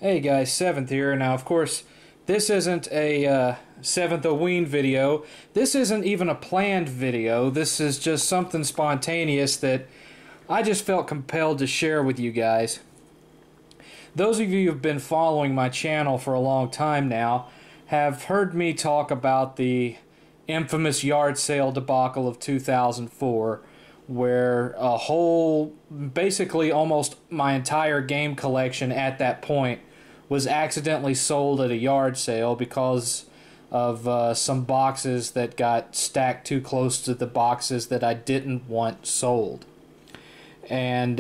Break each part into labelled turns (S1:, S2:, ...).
S1: Hey guys, 7th here. Now, of course, this isn't a 7th Halloween video. This isn't even a planned video. This is just something spontaneous that I just felt compelled to share with you guys. Those of you who've been following my channel for a long time now have heard me talk about the infamous yard sale debacle of 2004, where basically almost my entire game collection at that point was accidentally sold at a yard sale because of some boxes that got stacked too close to the boxes that I didn't want sold. And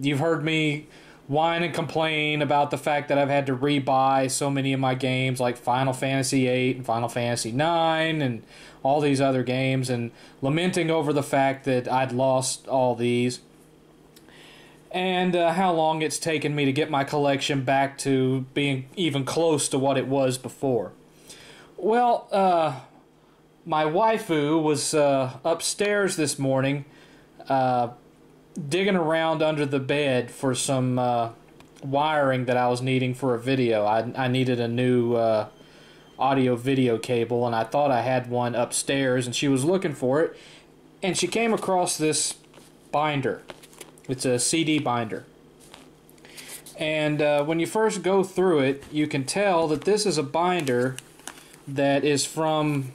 S1: you've heard me whine and complain about the fact that I've had to rebuy so many of my games like Final Fantasy VIII and Final Fantasy IX and all these other games, and lamenting over the fact that I'd lost all these and how long it's taken me to get my collection back to being even close to what it was before. Well, my waifu was upstairs this morning digging around under the bed for some wiring that I was needing for a video. I needed a new audio video cable, and I thought I had one upstairs, and she was looking for it, and she came across this binder. It's a CD binder. And when you first go through it, you can tell that this is a binder that is from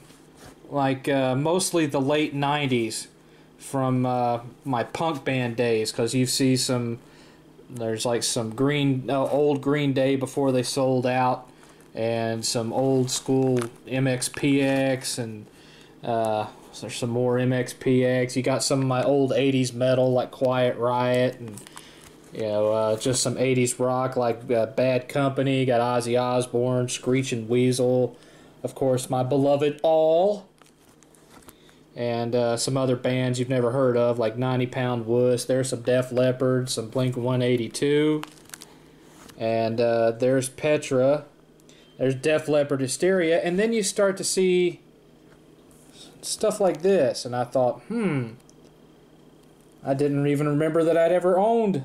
S1: like mostly the late 90s, from my punk band days, because you see there's like some old Green Day before they sold out, and some old school MXPX, and there's some more MXPX. You got some of my old 80s metal like Quiet Riot, and just some 80s rock like Bad Company. Got Ozzy Osbourne, Screeching Weasel, of course my beloved All, and some other bands you've never heard of like 90 Pound Wuss. There's some Def Leppard, some Blink-182, and there's Petra. There's Def Leppard Hysteria, and then you start to see stuff like this, and I thought, I didn't even remember that I'd ever owned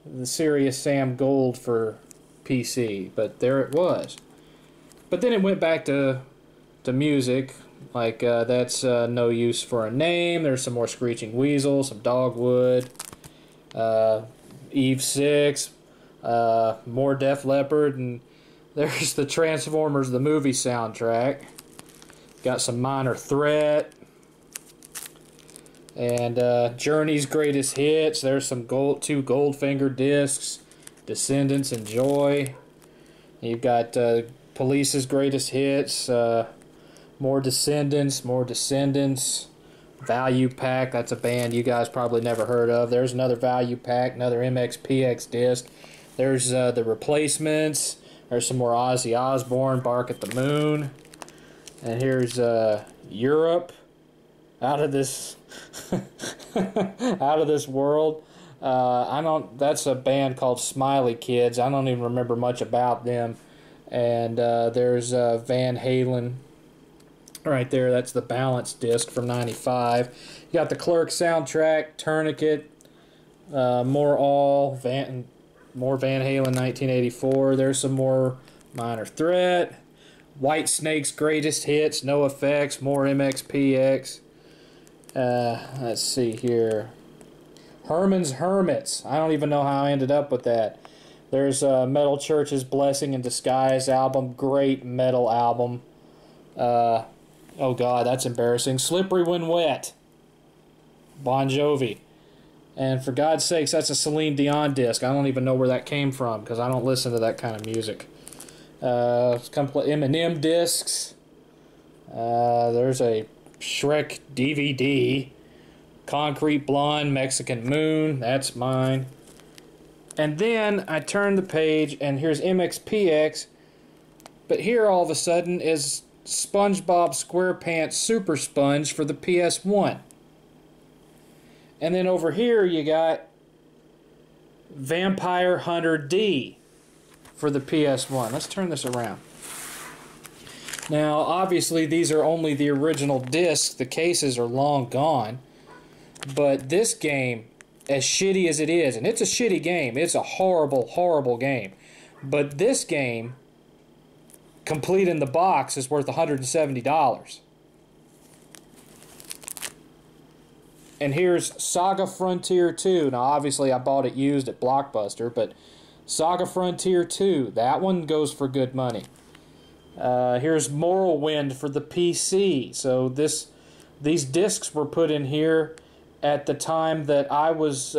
S1: the Serious Sam Gold for PC, but there it was. But then it went back to music, like that's No Use for a Name. There's some more Screeching Weasel, some Dogwood, Eve 6, more Def Leppard, and there's the Transformers the movie soundtrack. Got some Minor Threat, and Journey's Greatest Hits. There's some two Goldfinger discs, Descendants and Joy. You've got Police's Greatest Hits, more Descendants, Value Pack. That's a band you guys probably never heard of. There's another Value Pack, another MXPX disc. There's the Replacements. There's some more Ozzy Osbourne, Bark at the Moon. And here's Europe, out of this world. That's a band called Smiley Kids. I don't even remember much about them. And there's Van Halen right there. That's the Balance disc from '95. You got the Clerk soundtrack, Tourniquet, more Van Halen 1984. There's some more Minor Threat. White Snake's Greatest Hits, No Effects, more MXPX. Let's see here. Herman's Hermits. I don't even know how I ended up with that. There's Metal Church's Blessing in Disguise album. Great metal album. Oh God, that's embarrassing. Slippery When Wet, Bon Jovi. And for God's sakes, that's a Celine Dion disc. I don't even know where that came from because I don't listen to that kind of music. Eminem discs. There's a Shrek DVD. Concrete Blonde, Mexican Moon. That's mine. And then I turn the page, and here's MXPX. But here all of a sudden is SpongeBob SquarePants Super Sponge for the PS1. And then over here you got Vampire Hunter D for the PS1. Let's turn this around. Now, obviously, these are only the original discs. The cases are long gone. But this game, as shitty as it is, and it's a shitty game, it's a horrible, horrible game. But this game, complete in the box, is worth $170. And here's Saga Frontier 2. Now, obviously, I bought it used at Blockbuster, but Saga Frontier 2, that one goes for good money. Here's Morrowind for the PC. So these discs were put in here at the time that I was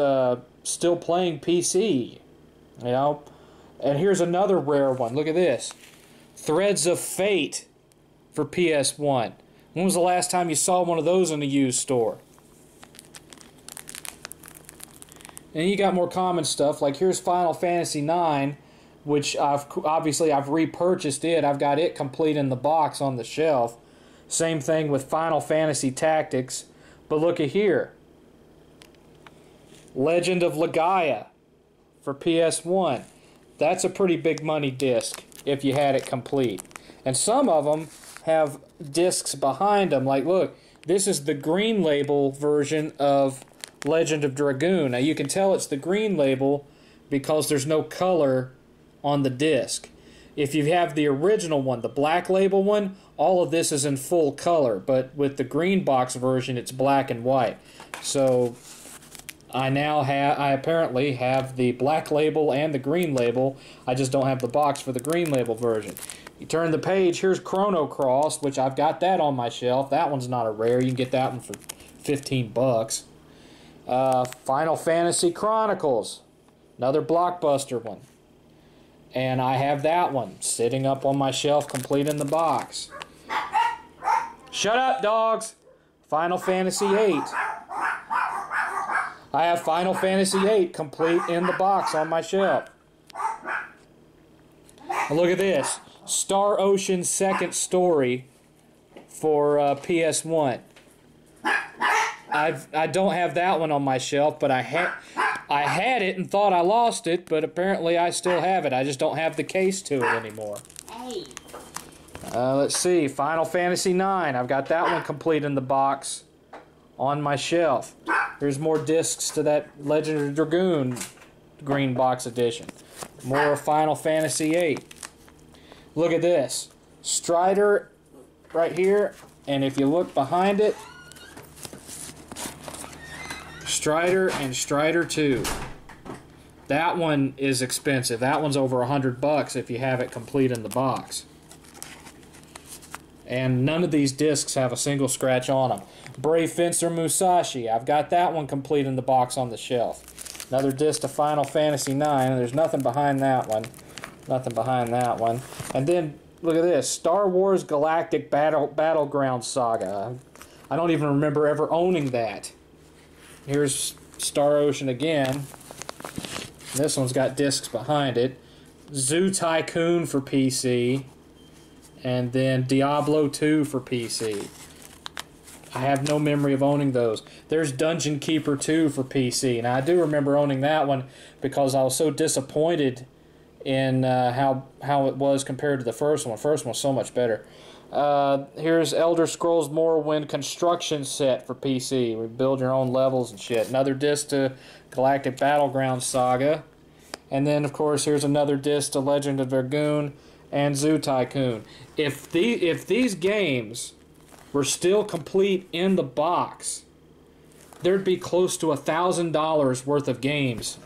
S1: still playing PC. You know? And here's another rare one. Look at this. Threads of Fate for PS1. When was the last time you saw one of those in a used store? And you got more common stuff, like here's Final Fantasy IX, which I've repurchased it. I've got it complete in the box on the shelf. Same thing with Final Fantasy Tactics. But look at here. Legend of Legaia for PS1. That's a pretty big money disc if you had it complete. And some of them have discs behind them. Like, look, this is the green label version of Legend of Dragoon. Now you can tell it's the green label because there's no color on the disc. If you have the original one, the black label one, all of this is in full color, but with the green box version it's black and white. So I apparently have the black label and the green label. I just don't have the box for the green label version. You turn the page, here's Chrono Cross, which I've got that on my shelf. That one's not a rare. You can get that one for 15 bucks. Final Fantasy Chronicles, another Blockbuster one. And I have that one sitting up on my shelf complete in the box. Shut up, dogs! Final Fantasy VIII. I have Final Fantasy VIII complete in the box on my shelf. And look at this. Star Ocean Second Story for PS1. I don't have that one on my shelf, but I had it and thought I lost it, but apparently I still have it. I just don't have the case to it anymore.
S2: Hey.
S1: Let's see. Final Fantasy IX. I've got that one complete in the box on my shelf. Here's more discs to that Legend of Dragoon green box edition. More Final Fantasy VIII. Look at this. Strider right here, and if you look behind it, Strider and Strider 2. That one is expensive. That one's over $100 if you have it complete in the box. And none of these discs have a single scratch on them. Brave Fencer Musashi. I've got that one complete in the box on the shelf. Another disc of Final Fantasy IX. There's nothing behind that one. Nothing behind that one. And then, look at this. Star Wars Galactic Battleground Saga. I don't even remember ever owning that. Here's Star Ocean again. This one's got discs behind it. Zoo Tycoon for PC. And then Diablo 2 for PC. I have no memory of owning those. There's Dungeon Keeper 2 for PC. And I do remember owning that one because I was so disappointed in how it was compared to the first one. The first one was so much better. Here's Elder Scrolls Morrowind Construction Set for PC. We build your own levels and shit. Another disc to Galactic Battleground Saga. And then, of course, here's another disc to Legend of Dragoon and Zoo Tycoon. If these games were still complete in the box, there'd be close to $1,000 worth of games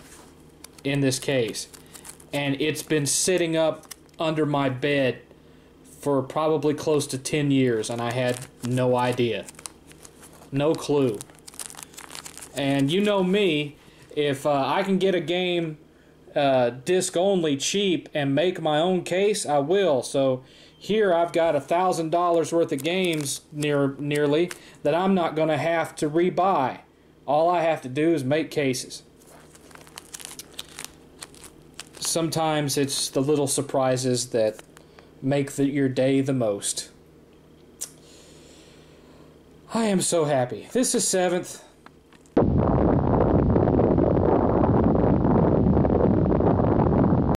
S1: in this case. And it's been sitting up under my bed for probably close to 10 years, and I had no idea. No clue. And you know me, if I can get a game disc only cheap and make my own case, I will. So here I've got $1,000 worth of games nearly that I'm not going to have to rebuy. All I have to do is make cases. Sometimes it's the little surprises that make your day the most. I am so happy. This is 7th.